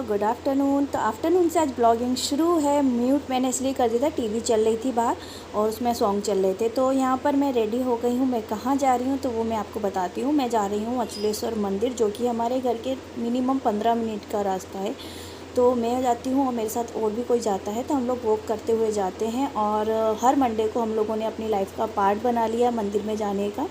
Good afternoon. तो afternoon से आज ब्लॉगिंग शुरू है। म्यूट मैंने इसलिए कर दिया था, टीवी चल रही थी बाहर और उसमें सॉन्ग चल रहे थे। तो यहाँ पर मैं रेडी हो गई हूँ। मैं कहाँ जा रही हूँ तो वो मैं आपको बताती हूँ। मैं जा रही हूँ अचलेश्वर मंदिर, जो कि हमारे घर के मिनिमम 15 मिनट का रास्ता है। तो मैं जाती हूँ और मेरे साथ और भी कोई जाता है, तो हम लोग वॉक करते हुए जाते हैं। और हर मंडे को हम लोगों ने अपनी लाइफ का पार्ट बना लिया मंदिर में जाने का।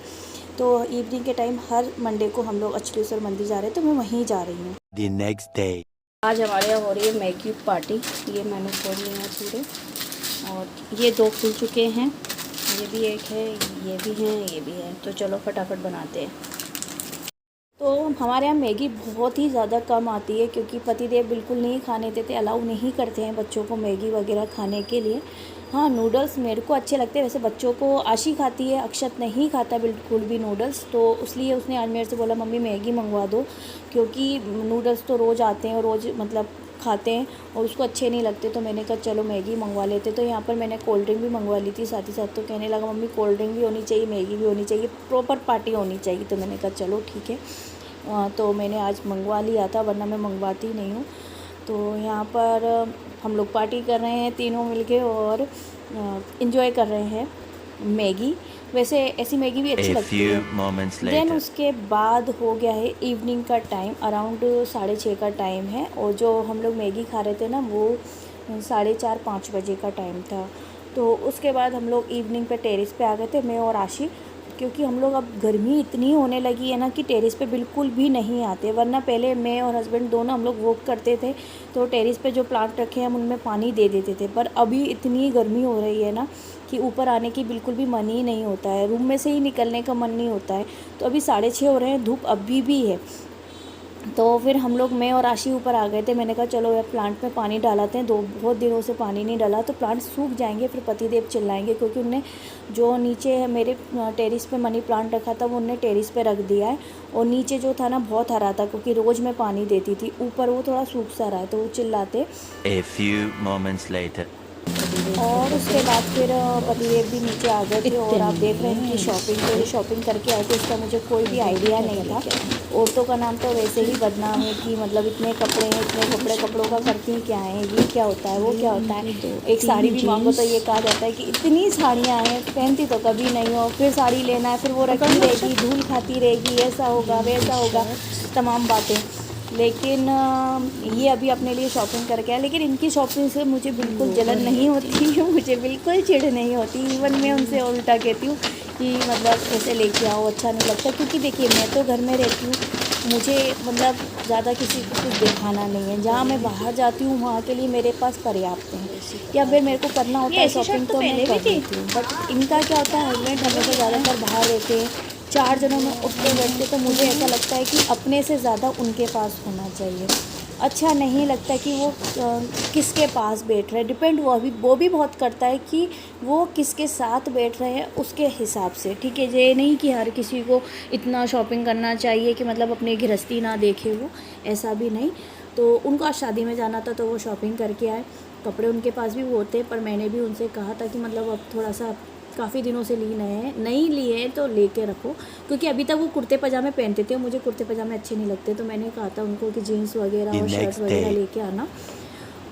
तो इवनिंग के टाइम हर मंडे को हम लोग अचलेश्वर मंदिर जा रहे हैं, तो मैं वहीं जा रही हूँ। The next day. आज हमारे यहाँ हो रही है मैगी पार्टी। ये मैंने खोल लिए हैं पूरे, और ये 2 खुल चुके हैं, ये भी एक है, ये भी है, ये भी है। तो चलो फटाफट बनाते हैं। तो हमारे यहाँ मैगी बहुत ही ज़्यादा कम आती है, क्योंकि पतिदेव बिल्कुल नहीं खाने देते, अलाउ नहीं करते हैं बच्चों को मैगी वगैरह खाने के लिए। हाँ, नूडल्स मेरे को अच्छे लगते हैं, वैसे बच्चों को आशी खाती है, अक्षत नहीं खाता बिल्कुल भी नूडल्स। तो इसलिए उसने आज मेरे से बोला मम्मी मैगी मंगवा दो, क्योंकि नूडल्स तो रोज़ आते हैं और रोज़ मतलब खाते हैं और उसको अच्छे नहीं लगते। तो मैंने कहा चलो मैगी मंगवा लेते। तो यहाँ पर मैंने कोल्ड ड्रिंक भी मंगवा ली थी साथ ही साथ। तो कहने लगा मम्मी कोल्ड ड्रिंक भी होनी चाहिए, मैगी भी होनी चाहिए, प्रॉपर पार्टी होनी चाहिए। तो मैंने कहा चलो ठीक है। तो मैंने आज मंगवा लिया था, वरना मैं मंगवाती नहीं हूँ। तो यहाँ पर हम लोग पार्टी कर रहे हैं तीनों मिलके और इन्जॉय कर रहे हैं मैगी। वैसे ऐसी मैगी भी अच्छी लगती है। देन उसके बाद हो गया है इवनिंग का टाइम, अराउंड 6:30 का टाइम है। और जो हम लोग मैगी खा रहे थे ना, वो 4:30-5 बजे का टाइम था। तो उसके बाद हम लोग इवनिंग पे टेरेस पे आ गए थे, मैं और आशी, क्योंकि हम लोग अब गर्मी इतनी होने लगी है ना कि टेरेस पे बिल्कुल भी नहीं आते। वरना पहले मैं और हस्बैंड दोनों हम लोग वॉक करते थे, तो टेरेस पे जो प्लांट रखे हैं हम उनमें पानी दे देते थे। पर अभी इतनी गर्मी हो रही है ना कि ऊपर आने की बिल्कुल भी मन ही नहीं होता है, रूम में से ही निकलने का मन नहीं होता है। तो अभी 6:30 हो रहे हैं, धूप अभी भी है। तो फिर हम लोग, मैं और आशी ऊपर आ गए थे। मैंने कहा चलो यार प्लांट में पानी डालाते हैं, बहुत दिनों से पानी नहीं डाला, तो प्लांट सूख जाएंगे, फिर पतिदेव चिल्लाएंगे। क्योंकि उनने जो नीचे है मेरे टेरिस पे मनी प्लांट रखा था, वो उनने टेरिस पे रख दिया है। और नीचे जो था ना बहुत हरा था, क्योंकि रोज़ मैं पानी देती थी। ऊपर वो थोड़ा सूख सा रहा है, तो वो चिल्लाते। A few moments later. और उसके बाद फिर पतिदेव भी नीचे आ गए थे। और आप देख रहे हैं कि शॉपिंग करके आए थे, इसका मुझे कोई भी आइडिया नहीं था। औरतों का नाम तो वैसे ही बदनाम है कि मतलब इतने कपड़े हैं, इतने कपड़ों का करती क्या है, ये क्या होता है, वो क्या होता है। एक साड़ी भी मांगो तो ये कहा जाता है कि इतनी साड़ियाँ हैं, पहनती तो कभी नहीं हो, फिर साड़ी लेना है, फिर वो रखी रहेगी, धूल खाती रहेगी, ऐसा होगा वैसा होगा, तमाम बातें। लेकिन ये अभी अपने लिए शॉपिंग करके आया। लेकिन इनकी शॉपिंग से मुझे बिल्कुल जलन नहीं होती, मुझे बिल्कुल चिढ़ नहीं होती। इवन मैं उनसे उल्टा कहती हूँ कि मतलब ऐसे लेके आओ, अच्छा नहीं लगता। क्योंकि देखिए मैं तो घर में रहती हूँ, मुझे मतलब ज़्यादा किसी को कुछ दिखाना नहीं है। जहाँ मैं बाहर जाती हूँ वहाँ के लिए मेरे पास पर्याप्त है, या फिर मेरे को करना होता है शॉपिंग तो मैं कर लेती हूँ। बट इनका क्या होता है, हस्बैंड हमेशा ज़्यादातर बाहर रहते हैं, 4 जनों में उठते बैठते, तो मुझे ऐसा लगता है कि अपने से ज़्यादा उनके पास होना चाहिए। अच्छा नहीं लगता कि वो किसके पास बैठ रहे। डिपेंड वो भी बहुत करता है कि वो किसके साथ बैठ रहे हैं, उसके हिसाब से। ठीक है, ये नहीं कि हर किसी को इतना शॉपिंग करना चाहिए कि मतलब अपनी गृहस्थी ना देखे वो, ऐसा भी नहीं। तो उनको आज शादी में जाना था, तो वो शॉपिंग करके आए। कपड़े उनके पास भी वो थे, पर मैंने भी उनसे कहा था कि मतलब अब थोड़ा सा काफ़ी दिनों से नहीं लिए हैं तो लेके रखो। क्योंकि अभी तक वो कुर्ते पजामे पहनते थे और मुझे कुर्ते पजामे अच्छे नहीं लगते। तो मैंने कहा था उनको कि जीन्स वगैरह और शर्ट वगैरह लेके आना।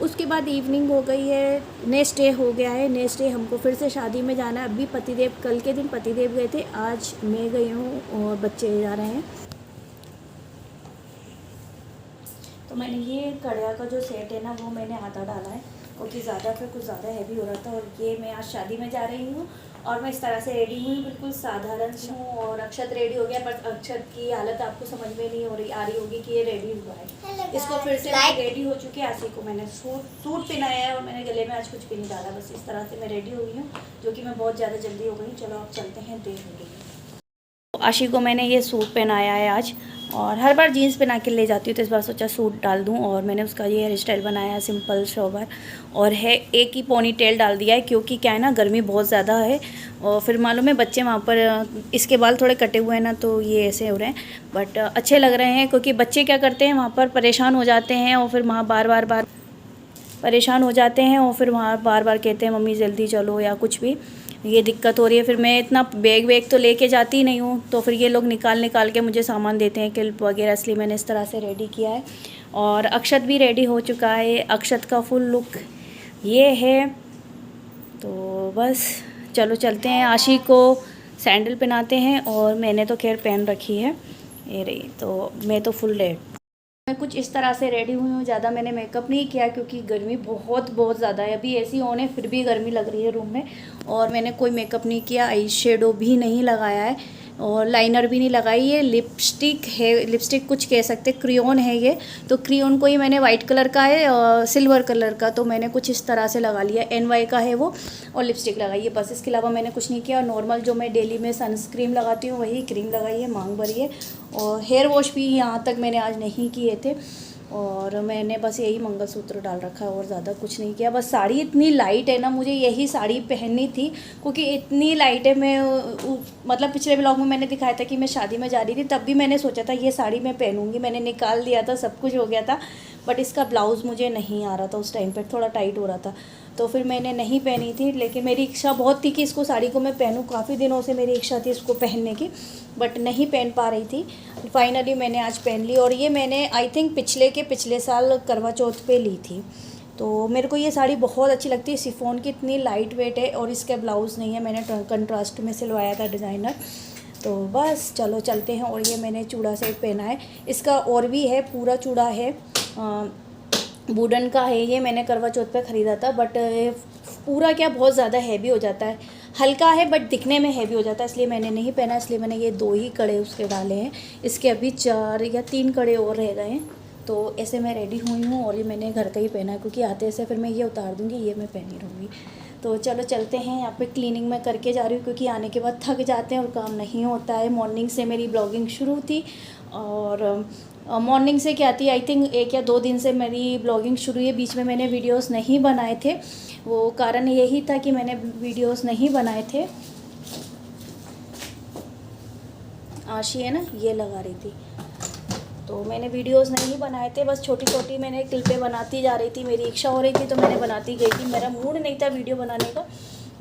उसके बाद इवनिंग हो गई है, नेक्स्ट डे हो गया है। नेक्स्ट डे हमको फिर से शादी में जाना है। अभी पतिदेव, कल के दिन पतिदेव गए थे, आज मैं गई हूँ और बच्चे जा रहे हैं। तो मैंने ये कड़िया का जो सेट है ना, वो मैंने आधा डाला है, क्योंकि कुछ ज़्यादा हैवी हो रहा था। और ये मैं आज शादी में जा रही हूँ और मैं इस तरह से रेडी हुई, बिल्कुल साधारण हूँ। और अक्षत रेडी हो गया, पर अक्षत की हालत आपको समझ में नहीं आ रही होगी कि ये रेडी हुआ है। इसको फिर से रेडी हो चुकी है। आशी को मैंने सूट पहनाया है और मैंने गले में आज कुछ भी नहीं डाला, बस इस तरह से मैं रेडी हुई हूँ, जो कि मैं बहुत ज़्यादा जल्दी हो गई। चलो अब चलते हैं, देर हो गई। आशी को मैंने ये सूट पहनाया है आज, और हर बार जीन्स पहना के ले जाती हूँ, तो इस बार सोचा सूट डाल दूँ। और मैंने उसका ये हेयर स्टाइल बनाया है, सिंपल सोबर, और है एक ही पोनी टेल डाल दिया है। क्योंकि क्या है ना, गर्मी बहुत ज़्यादा है। और फिर मालूम है बच्चे वहाँ पर, इसके बाल थोड़े कटे हुए हैं ना, तो ये ऐसे हो रहे हैं, बट अच्छे लग रहे हैं। क्योंकि बच्चे क्या करते हैं वहाँ पर, परेशान हो जाते हैं और फिर वहाँ बार बार कहते हैं मम्मी जल्दी चलो या कुछ भी। ये दिक्कत हो रही है। फिर मैं इतना बैग तो लेके जाती नहीं हूँ, तो फिर ये लोग निकाल के मुझे सामान देते हैं, क्लिप वगैरह, इसलिए मैंने इस तरह से रेडी किया है। और अक्षत भी रेडी हो चुका है। अक्षत का फुल लुक ये है। तो बस चलो चलते हैं। आशी को सैंडल पहनाते हैं, और मैंने तो खैर पहन रखी है ये रही। तो मैं तो फुल रेड, मैं कुछ इस तरह से रेडी हुई हूँ। ज़्यादा मैंने मेकअप नहीं किया क्योंकि गर्मी बहुत ज़्यादा है। अभी एसी ऑन है फिर भी गर्मी लग रही है रूम में, और मैंने कोई मेकअप नहीं किया, आई शेडो भी नहीं लगाया है, और लाइनर भी नहीं लगाई। ये लिपस्टिक है, लिपस्टिक कुछ कह सकते, क्रियोन है ये। तो क्रियोन को ही मैंने वाइट कलर का है, सिल्वर कलर का, तो मैंने कुछ इस तरह से लगा लिया। NY का है वो, और लिपस्टिक लगाई है बस। इसके अलावा मैंने कुछ नहीं किया। और नॉर्मल जो मैं डेली में सनस्क्रीन लगाती हूँ वही क्रीम लगाई है, मांग भरी है। और हेयर वॉश भी यहाँ तक मैंने आज नहीं किए थे, और मैंने बस यही मंगलसूत्र डाल रखा है, और ज़्यादा कुछ नहीं किया। बस साड़ी इतनी लाइट है ना, मुझे यही साड़ी पहननी थी क्योंकि इतनी लाइट है। मैं मतलब पिछले ब्लॉग में मैंने दिखाया था कि मैं शादी में जा रही थी, तब भी मैंने सोचा था ये साड़ी मैं पहनूंगी। मैंने निकाल दिया था, सब कुछ हो गया था, बट इसका ब्लाउज़ मुझे नहीं आ रहा था उस टाइम पर, थोड़ा टाइट हो रहा था, तो फिर मैंने नहीं पहनी थी। लेकिन मेरी इच्छा बहुत थी कि इसको साड़ी को मैं पहनूं, काफ़ी दिनों से मेरी इच्छा थी इसको पहनने की, बट नहीं पहन पा रही थी। फाइनली मैंने आज पहन ली। और ये मैंने आई थिंक पिछले साल करवा चौथ पे ली थी। तो मेरे को ये साड़ी बहुत अच्छी लगती है। शिफॉन की इतनी लाइट वेट है, और इसका ब्लाउज़ नहीं है, मैंने कंट्रास्ट में सिलवाया था डिज़ाइनर। तो बस चलो चलते हैं। और ये मैंने चूड़ा सेट पहना है, इसका और भी है, पूरा चूड़ा है, वुडन का है। ये मैंने करवा चौथ पे ख़रीदा था, बट पूरा क्या बहुत ज़्यादा हैवी हो जाता है। हल्का है बट दिखने में हैवी हो जाता है, इसलिए मैंने नहीं पहना। इसलिए मैंने ये 2 ही कड़े उसके डाले हैं। इसके अभी 4 या 3 कड़े और रह गए हैं। तो ऐसे मैं रेडी हुई हूँ, और ये मैंने घर का ही पहना है क्योंकि आते से फिर मैं ये उतार दूँगी, ये मैं पहनी रहूँगी। तो चलो चलते हैं। यहाँ पे क्लीनिंग मैं करके जा रही हूँ क्योंकि आने के बाद थक जाते हैं और काम नहीं होता है। मॉर्निंग से मेरी ब्लॉगिंग शुरू थी, और मॉर्निंग से क्या थी, आई थिंक 1 या 2 दिन से मेरी ब्लॉगिंग शुरू है। बीच में मैंने वीडियोस नहीं बनाए थे, वो कारण यही था कि मैंने वीडियोस नहीं बनाए थे। आशी है ना, ये लगा रही थी, तो मैंने वीडियोस नहीं बनाए थे, बस छोटी छोटी मैंने क्लिपें बनाती जा रही थी। मेरी इच्छा हो रही थी तो मैंने बनाती गई थी। मेरा मूड नहीं था वीडियो बनाने का,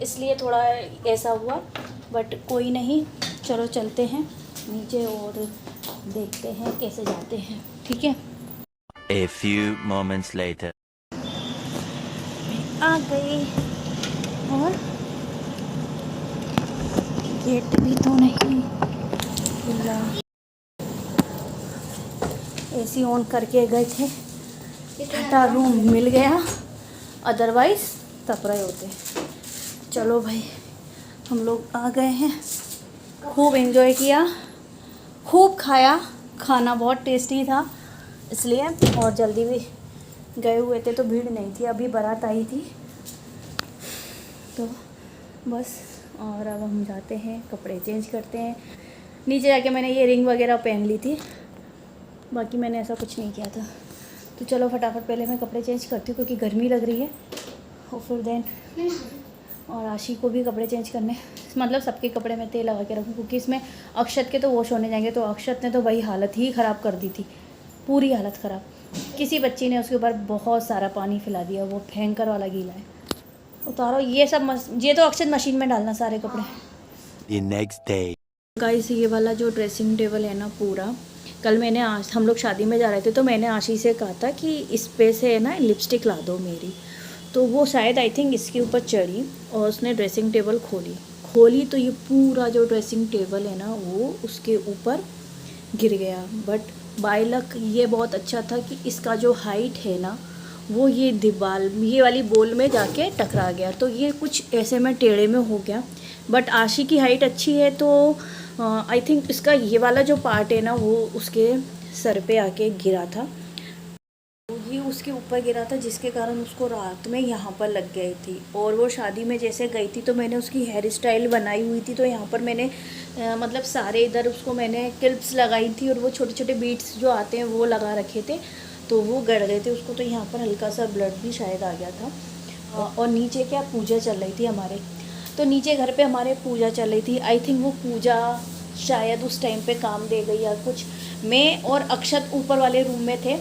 इसलिए थोड़ा ऐसा हुआ, बट कोई नहीं। चलो चलते हैं नीचे और देखते हैं कैसे जाते हैं, ठीक है। A few moments later. आ गई, और गेट भी तो नहीं खुला। एसी ऑन करके गए थे, ठंडा रूम मिल गया, अदरवाइज़ तप रहे होते। चलो भाई, हम लोग आ गए हैं। खूब एंजॉय किया, खूब खाया, खाना बहुत टेस्टी था इसलिए, और जल्दी भी गए हुए थे तो भीड़ नहीं थी, अभी बारात आई थी तो बस। और अब हम जाते हैं, कपड़े चेंज करते हैं। नीचे जाके मैंने ये रिंग वगैरह पहन ली थी, बाकी मैंने ऐसा कुछ नहीं किया था। तो चलो फटाफट पहले मैं कपड़े चेंज करती हूँ क्योंकि गर्मी लग रही है, और फिर देन और आशी को भी कपड़े चेंज करने, मतलब सबके कपड़े में तेल लगा के रखूँ क्योंकि इसमें अक्षत के तो वॉश होने जाएंगे। तो अक्षत ने तो भाई हालत ही ख़राब कर दी थी, पूरी हालत ख़राब। किसी बच्ची ने उसके ऊपर बहुत सारा पानी फैला दिया, वो भयंकर वाला गीला है। उतारो ये सब, ये तो अक्षत मशीन में डालना सारे कपड़े। The next day. गाइस, ये वाला जो ड्रेसिंग टेबल है ना पूरा, कल मैंने हम लोग शादी में जा रहे थे तो मैंने आशी से कहा था कि इस पे से है ना लिपस्टिक ला दो मेरी, तो वो शायद आई थिंक इसके ऊपर चढ़ी और उसने ड्रेसिंग टेबल खोली तो ये पूरा जो ड्रेसिंग टेबल है ना वो उसके ऊपर गिर गया। बट बाय लक ये बहुत अच्छा था कि इसका जो हाइट है ना वो ये दीवार, ये वाली बॉल में जाके टकरा गया, तो ये कुछ ऐसे में टेढ़े में हो गया। बट आशी की हाइट अच्छी है तो आई थिंक इसका ये वाला जो पार्ट है ना वो उसके सर पे आके गिरा था, ये उसके ऊपर गिरा था जिसके कारण उसको रात में यहाँ पर लग गई थी। और वो शादी में जैसे गई थी तो मैंने उसकी हेयर स्टाइल बनाई हुई थी, तो यहाँ पर मैंने मतलब सारे इधर उसको मैंने क्लिप्स लगाई थी और वो छोटे छोटे बीट्स जो आते हैं वो लगा रखे थे, तो वो गड़ गए थे उसको, तो यहाँ पर हल्का सा ब्लड भी शायद आ गया था। और नीचे क्या पूजा चल रही थी हमारे, तो नीचे घर पे हमारे पूजा चल रही थी। आई थिंक वो पूजा शायद उस टाइम पे काम दे गई या कुछ। मैं और अक्षत ऊपर वाले रूम में थे,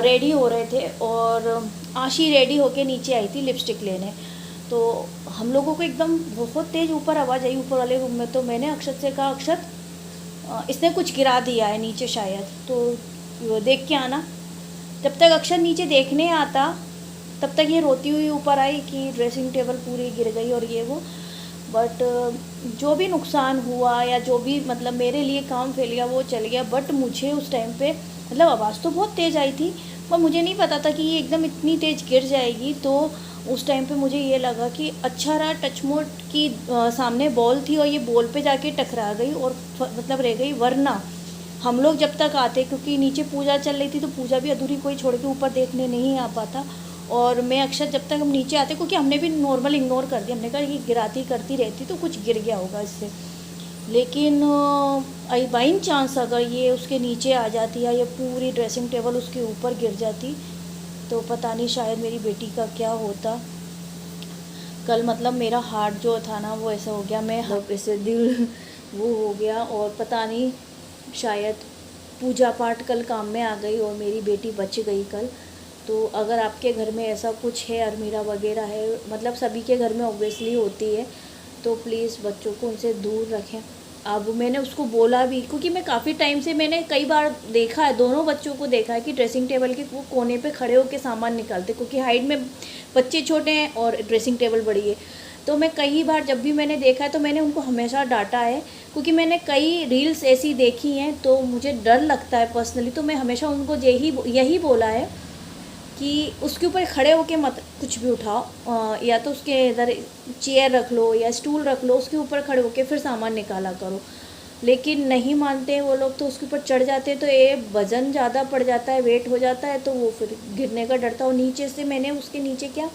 रेडी हो रहे थे, और आशी रेडी होके नीचे आई थी लिपस्टिक लेने। तो हम लोगों को एकदम बहुत तेज़ ऊपर आवाज़ आई ऊपर वाले रूम में। तो मैंने अक्षत से कहा, अक्षत इसने कुछ गिरा दिया है नीचे शायद, तो देख के आना। जब तक अक्षत नीचे देखने आता तब तक ये रोती हुई ऊपर आई कि ड्रेसिंग टेबल पूरी गिर गई और ये वो। बट जो भी नुकसान हुआ या जो भी मतलब मेरे लिए काम फेल गया वो चल गया। बट मुझे उस टाइम पे मतलब आवाज़ तो बहुत तेज़ आई थी, पर मुझे नहीं पता था कि ये एकदम इतनी तेज़ गिर जाएगी। तो उस टाइम पे मुझे ये लगा कि अच्छा रहा टचमोट की सामने बॉल थी और ये बॉल पे जाके टकरा गई और मतलब रह गई। वरना हम लोग जब तक आते, क्योंकि नीचे पूजा चल रही थी तो पूजा भी अधूरी कोई छोड़ के ऊपर देखने नहीं आ पाता। और मैं अक्षर जब तक हम नीचे आते, क्योंकि हमने भी नॉर्मल इग्नोर कर दिया, हमने कहा कि गिराती करती रहती तो कुछ गिर गया होगा इससे। लेकिन आई बाई चांस अगर ये उसके नीचे आ जाती या ये पूरी ड्रेसिंग टेबल उसके ऊपर गिर जाती तो पता नहीं शायद मेरी बेटी का क्या होता। कल मतलब मेरा हार्ट जो था ना वो ऐसा हो गया, मैं ऐसे दिल वो हो गया। और पता नहीं शायद पूजा पाठ कल काम में आ गई और मेरी बेटी बच गई कल। तो अगर आपके घर में ऐसा कुछ है, अलमीरा वगैरह है, मतलब सभी के घर में ऑब्वियसली होती है, तो प्लीज़ बच्चों को उनसे दूर रखें। अब मैंने उसको बोला भी, क्योंकि मैं काफ़ी टाइम से मैंने कई बार देखा है, दोनों बच्चों को देखा है कि ड्रेसिंग टेबल के वो कोने पे खड़े होकर सामान निकालते, क्योंकि हाइट में बच्चे छोटे हैं और ड्रेसिंग टेबल बड़ी है। तो मैं कई बार जब भी मैंने देखा है तो मैंने उनको हमेशा डांटा है, क्योंकि मैंने कई रील्स ऐसी देखी हैं तो मुझे डर लगता है पर्सनली। तो मैं हमेशा उनको यही बोला है कि उसके ऊपर खड़े होके मत कुछ भी उठाओ, या तो उसके इधर चेयर रख लो या स्टूल रख लो, उसके ऊपर खड़े होके फिर सामान निकाला करो। लेकिन नहीं मानते हैं वो लोग, तो उसके ऊपर चढ़ जाते हैं तो ये वज़न ज़्यादा पड़ जाता है, वेट हो जाता है, तो वो फिर गिरने का डर था। और नीचे से मैंने उसके नीचे क्या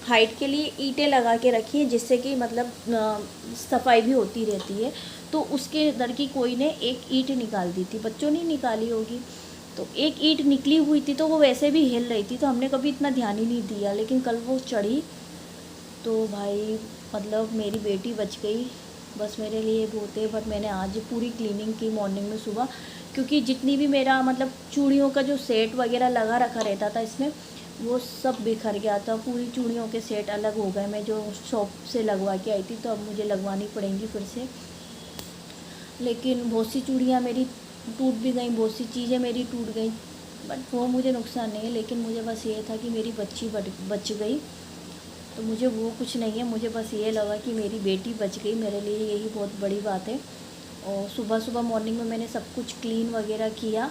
हाइट के लिए ईंटें लगा के रखी हैं, जिससे कि मतलब सफाई भी होती रहती है। तो उसके इधर की कोई ने एक ईंट निकाल दी थी, बच्चों ने निकाली होगी, तो एक ईंट निकली हुई थी तो वो वैसे भी हिल रही थी, तो हमने कभी इतना ध्यान ही नहीं दिया। लेकिन कल वो चढ़ी तो भाई मतलब मेरी बेटी बच गई, बस मेरे लिए बहुत है। बट मैंने आज पूरी क्लीनिंग की मॉर्निंग में सुबह, क्योंकि जितनी भी मेरा मतलब चूड़ियों का जो सेट वगैरह लगा रखा रहता था इसमें, वो सब बिखर गया था। पूरी चूड़ियों के सेट अलग हो गए, मैं जो शॉप से लगवा के आई थी, तो अब मुझे लगवानी पड़ेंगी फिर से। लेकिन बहुत सी चूड़ियाँ मेरी टूट भी गई, बहुत सी चीज़ें मेरी टूट गई, बट वो मुझे नुकसान नहीं है। लेकिन मुझे बस ये था कि मेरी बच्ची बच गई, तो मुझे वो कुछ नहीं है। मुझे बस ये लगा कि मेरी बेटी बच गई, मेरे लिए यही बहुत बड़ी बात है। और सुबह सुबह मॉर्निंग में मैंने सब कुछ क्लीन वगैरह किया,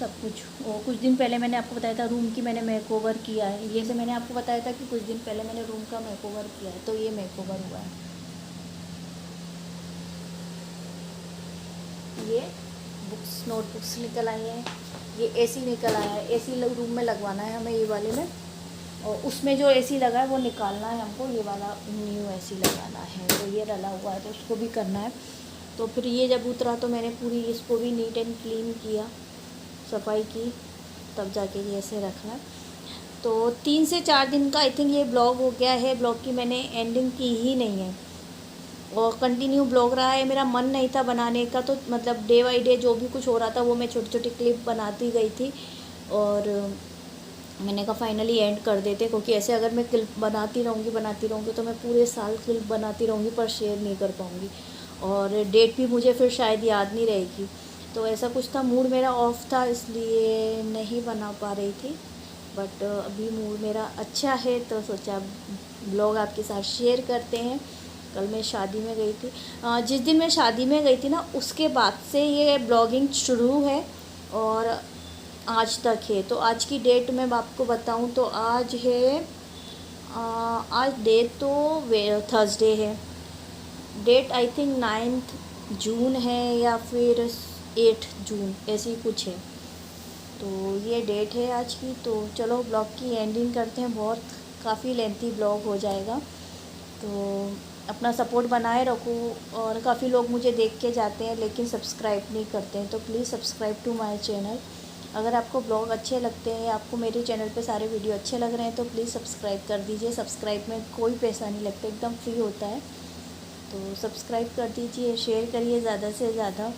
सब कुछ। और कुछ दिन पहले मैंने आपको बताया था रूम की मैंने मेकओवर किया है, ये से मैंने आपको बताया था कि कुछ दिन पहले मैंने रूम का मेकओवर किया है, तो ये मेकओवर हुआ है। ये बुक्स नोटबुक्स निकल आई हैं, ये एसी निकल आया है, एसी रूम में लगवाना है हमें, ये वाले में। और उसमें जो एसी लगा है वो निकालना है हमको, ये वाला न्यू एसी लगाना है, तो ये डला हुआ है तो उसको भी करना है। तो फिर ये जब उतरा तो मैंने पूरी इसको भी नीट एंड क्लीन किया, सफाई की, तब जाके ये ऐसे रखना है। तो 3 से 4 दिन का आई थिंक ये ब्लॉग हो गया है। ब्लॉग की मैंने एंडिंग की ही नहीं है और कंटिन्यू ब्लॉग रहा है। मेरा मन नहीं था बनाने का, तो मतलब डे बाई डे जो भी कुछ हो रहा था वो मैं छोटी छोटी क्लिप बनाती गई थी। और मैंने कहा फाइनली एंड कर देते, क्योंकि ऐसे अगर मैं क्लिप बनाती रहूँगी तो मैं पूरे साल क्लिप बनाती रहूँगी पर शेयर नहीं कर पाऊँगी, और डेट भी मुझे फिर शायद याद नहीं रहेगी। तो ऐसा कुछ था, मूड मेरा ऑफ था, इसलिए नहीं बना पा रही थी। बट अभी मूड मेरा अच्छा है तो सोचा ब्लॉग आपके साथ शेयर करते हैं। कल मैं शादी में गई थी, जिस दिन मैं शादी में गई थी ना उसके बाद से ये ब्लॉगिंग शुरू है और आज तक है। तो आज की डेट मैं आपको बताऊं तो आज है, आज डेट तो थर्सडे है, डेट आई थिंक 9 जून है या फिर 8 जून ऐसी कुछ है। तो ये डेट है आज की। तो चलो ब्लॉग की एंडिंग करते हैं, बहुत काफ़ी लेंथी ब्लॉग हो जाएगा। तो अपना सपोर्ट बनाए रखो, और काफ़ी लोग मुझे देख के जाते हैं लेकिन सब्सक्राइब नहीं करते हैं, तो please subscribe to my channel. अगर आपको ब्लॉग अच्छे लगते हैं या आपको मेरे चैनल पे सारे वीडियो अच्छे लग रहे हैं तो प्लीज़ सब्सक्राइब कर दीजिए। सब्सक्राइब में कोई पैसा नहीं लगता, एकदम फ्री होता है, तो सब्सक्राइब कर दीजिए, शेयर करिए ज़्यादा से ज़्यादा।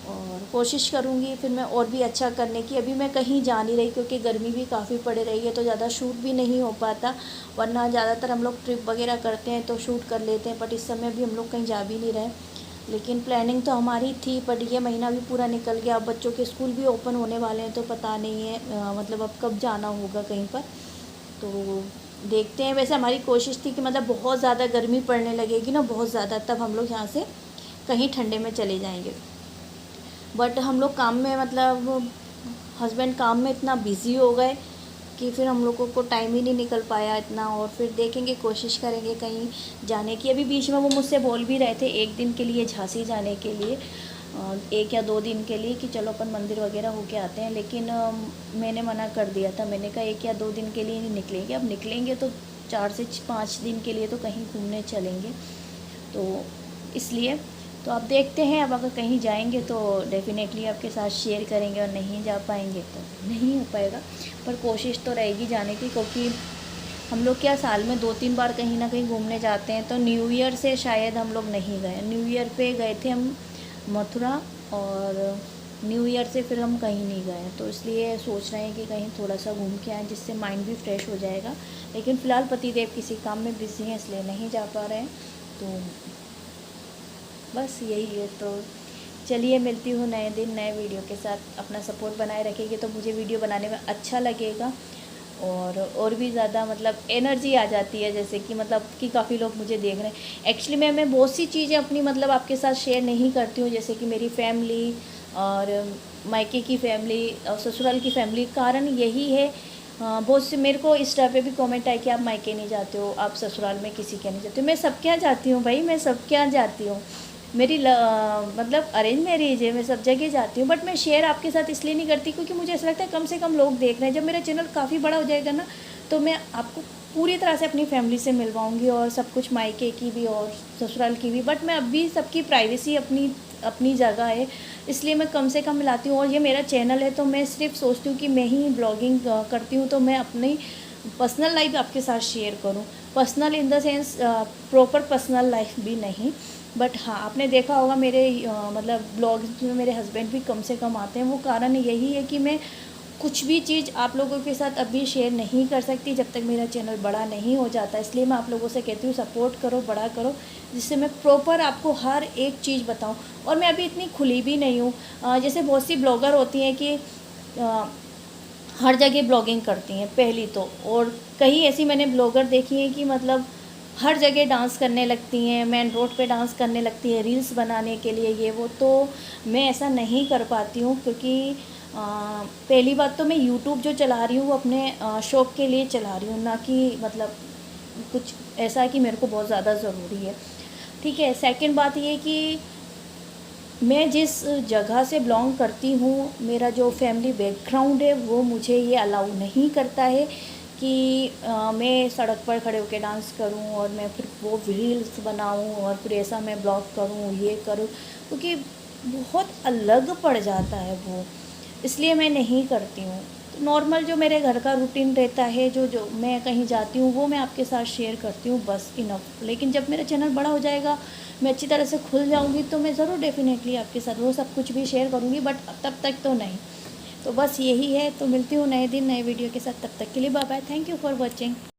और कोशिश करूँगी फिर मैं और भी अच्छा करने की। अभी मैं कहीं जा नहीं रही क्योंकि गर्मी भी काफ़ी पड़ रही है, तो ज़्यादा शूट भी नहीं हो पाता, वरना ज़्यादातर हम लोग ट्रिप वगैरह करते हैं तो शूट कर लेते हैं, बट इस समय भी हम लोग कहीं जा भी नहीं रहे। लेकिन प्लानिंग तो हमारी थी, बट ये महीना भी पूरा निकल गया। अब बच्चों के स्कूल भी ओपन होने वाले हैं, तो पता नहीं है मतलब अब कब जाना होगा कहीं पर, तो देखते हैं। वैसे हमारी कोशिश थी कि मतलब बहुत ज़्यादा गर्मी पड़ने लगेगी ना, बहुत ज़्यादा, तब हम लोग यहाँ से कहीं ठंडे में चले जाएंगे। बट हम लोग काम में मतलब हस्बैंड काम में इतना बिज़ी हो गए कि फिर हम लोगों को टाइम ही नहीं निकल पाया इतना। और फिर देखेंगे, कोशिश करेंगे कहीं जाने की। अभी बीच में वो मुझसे बोल भी रहे थे एक दिन के लिए झांसी जाने के लिए, 1 या 2 दिन के लिए, कि चलो अपन मंदिर वगैरह होके आते हैं। लेकिन मैंने मना कर दिया था। मैंने कहा 1 या 2 दिन के लिए नहीं निकलेंगे, अब निकलेंगे तो 4 से 5 दिन के लिए तो कहीं घूमने चलेंगे, तो इसलिए। तो आप देखते हैं, अब अगर कहीं जाएंगे तो डेफ़िनेटली आपके साथ शेयर करेंगे, और नहीं जा पाएंगे तो नहीं हो पाएगा, पर कोशिश तो रहेगी जाने की। क्योंकि हम लोग क्या साल में 2-3 बार कहीं ना कहीं घूमने जाते हैं, तो न्यू ईयर से शायद हम लोग नहीं गए। न्यू ईयर पे गए थे हम मथुरा, और न्यू ईयर से फिर हम कहीं नहीं गए, तो इसलिए सोच रहे हैं कि कहीं थोड़ा सा घूम के आएँ, जिससे माइंड भी फ्रेश हो जाएगा। लेकिन फ़िलहाल पतिदेव किसी काम में बिज़ी हैं, इसलिए नहीं जा पा रहे हैं, तो बस यही है। तो चलिए, मिलती हूँ नए दिन नए वीडियो के साथ। अपना सपोर्ट बनाए रखेंगे तो मुझे वीडियो बनाने में अच्छा लगेगा, और भी ज़्यादा मतलब एनर्जी आ जाती है, जैसे कि मतलब कि काफ़ी लोग मुझे देख रहे हैं। एक्चुअली मैं बहुत सी चीज़ें अपनी मतलब आपके साथ शेयर नहीं करती हूँ, जैसे कि मेरी फैमिली और मायके की फैमिली और ससुराल की फैमिली। कारण यही है, बहुत से मेरे को इस तरह पे भी कमेंट आए कि आप मायके नहीं जाते हो, आप ससुराल में किसी के नहीं जाते हो। मैं सब क्या जाती हूँ भाई, मैं सब क्या जाती हूँ। मेरी मतलब अरेंज मैरिज है, मैं सब जगह जाती हूँ, बट मैं शेयर आपके साथ इसलिए नहीं करती क्योंकि मुझे ऐसा लगता है कम से कम लोग देख रहे हैं। जब मेरा चैनल काफ़ी बड़ा हो जाएगा ना, तो मैं आपको पूरी तरह से अपनी फैमिली से मिलवाऊंगी, और सब कुछ मायके की भी और ससुराल की भी। बट मैं अभी सबकी प्राइवेसी अपनी अपनी जगह है, इसलिए मैं कम से कम मिलाती हूँ। और ये मेरा चैनल है, तो मैं सिर्फ सोचती हूँ कि मैं ही ब्लॉगिंग करती हूँ, तो मैं अपनी पर्सनल लाइफ आपके साथ शेयर करूँ। Personal in the sense proper personal life भी नहीं, बट हाँ, आपने देखा होगा मेरे मतलब ब्लॉग्स में मेरे हस्बैंड भी कम से कम आते हैं। वो कारण यही है कि मैं कुछ भी चीज़ आप लोगों के साथ अभी शेयर नहीं कर सकती जब तक मेरा चैनल बड़ा नहीं हो जाता। इसलिए मैं आप लोगों से कहती हूँ सपोर्ट करो, बड़ा करो, जिससे मैं प्रॉपर आपको हर एक चीज़ बताऊँ। और मैं अभी इतनी खुली भी नहीं हूँ, जैसे बहुत सी ब्लॉगर होती हैं कि हर जगह ब्लॉगिंग करती हैं पहली तो, और कई ऐसी मैंने ब्लॉगर देखी हैं कि मतलब हर जगह डांस करने लगती हैं, मेन रोड पे डांस करने लगती है रील्स बनाने के लिए, ये वो। तो मैं ऐसा नहीं कर पाती हूँ, क्योंकि पहली बात तो मैं यूट्यूब जो चला रही हूँ वो अपने शौक़ के लिए चला रही हूँ, ना कि मतलब कुछ ऐसा है कि मेरे को बहुत ज़्यादा ज़रूरी है, ठीक है। सेकंड बात ये कि मैं जिस जगह से बिलोंग करती हूँ, मेरा जो फैमिली बैकग्राउंड है वो मुझे ये अलाउ नहीं करता है कि मैं सड़क पर खड़े होकर डांस करूं, और मैं फिर वो रील्स बनाऊं, और फिर ऐसा मैं ब्लॉग करूं, ये करूं, क्योंकि बहुत अलग पड़ जाता है वो, इसलिए मैं नहीं करती हूँ। तो नॉर्मल जो मेरे घर का रूटीन रहता है, जो मैं कहीं जाती हूँ, वो मैं आपके साथ शेयर करती हूँ, बस इनफ। लेकिन जब मेरा चैनल बड़ा हो जाएगा, मैं अच्छी तरह से खुल जाऊँगी, तो मैं ज़रूर डेफिनेटली आपके साथ वो सब कुछ भी शेयर करूँगी, बट तब तक तो नहीं। तो बस यही है। तो मिलती हूँ नए दिन नए वीडियो के साथ, तब तक के लिए bye bye. Thank you for watching.